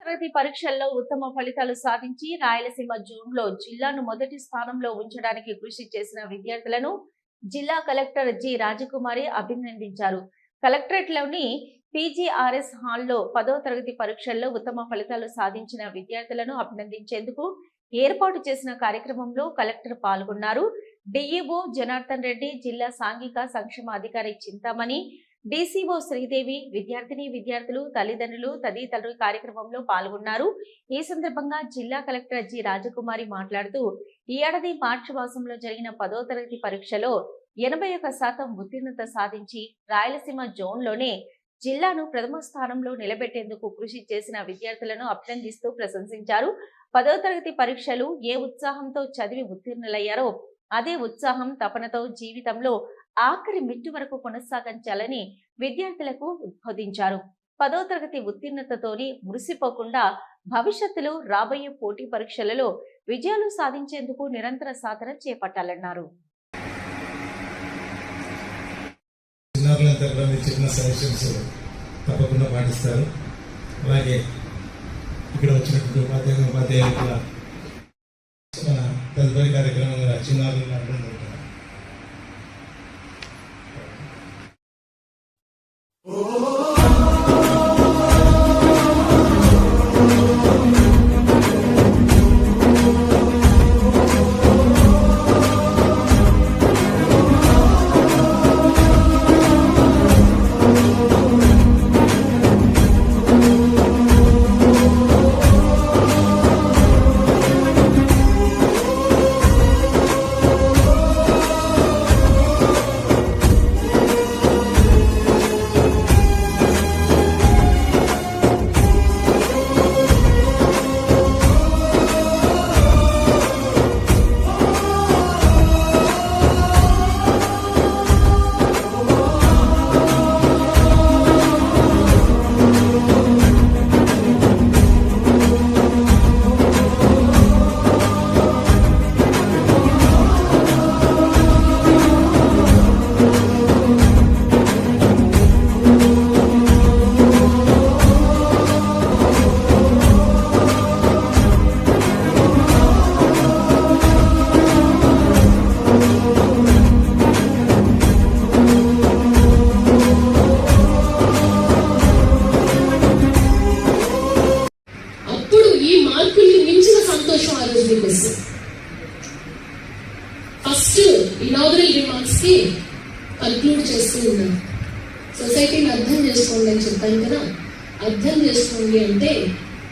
తరగతి పరీక్షల్లో ఉత్తమ ఫలితాలు సాధించి రాయలసీమ జోన్లో జిల్లాను మొదటి స్థానంలో ఉంచడానికి కృషి చేసిన విద్యార్థులను జిల్లా కలెక్టర్ జి రాజకుమారి అభినందించారు. కలెక్టరేట్లోని పీజీఆర్ఎస్ హాల్లో 10వ తరగతి పరీక్షల్లో ఉత్తమ ఫలితాలు సాధించిన విద్యార్థులను అభినందించేందుకు ఏర్పాటు చేసిన కార్యక్రమంలో కలెక్టర్ పాల్గొన్నారు. డిఈఓ జనార్దన్ రెడ్డి, జిల్లా సాంఘిక సంక్షేమ అధికారి చింతామణి, డీసీఓ శ్రీదేవి, విద్యార్థులు, తల్లిదండ్రులు తదితరులు కార్యక్రమంలో పాల్గొన్నారు. ఈ సందర్భంగా జిల్లా కలెక్టర్ జి రాజకుమారి మాట్లాడుతూ, ఈ ఏడాది మార్చి మాసంలో జరిగిన 10వ తరగతి పరీక్షలో 81% ఉత్తీర్ణత సాధించి రాయలసీమ జోన్లోనే జిల్లాను ప్రథమ స్థానంలో నిలబెట్టేందుకు కృషి చేసిన విద్యార్థులను అభినందిస్తూ ప్రశంసించారు. 10వ తరగతి పరీక్షలు ఏ ఉత్సాహంతో చదివి ఉత్తీర్ణులయ్యారో అదే ఉత్సాహం, తపనతో జీవితంలో ఆఖరి మిట్టు వరకు కొనసాగించాలని విద్యార్థులకు ఉద్బోధించారు. 10వ తరగతి ఉత్తీర్ణతతోని మురిసిపోకుండా భవిష్యత్తులో రాబోయే పోటీ పరీక్షలలో విజయాలు సాధించేందుకు నిరంతర సాధన చేపట్టాలన్నారు. తప్పకుండా పాటిస్తారు. అలాగే ఇక్కడ వచ్చినటువంటి ఉపాధ్యాయులు తదుపరి కార్యక్రమంగా చిన్నారులు నడపడం. ఫస్ట్ ఇనాగరల్ రిమార్క్స్ కి కన్క్లూడ్ చేస్తూ ఉన్నాను. సొసైటీని అర్థం చేసుకోండి అని చెప్పాను కదా. అర్థం చేసుకోండి అంటే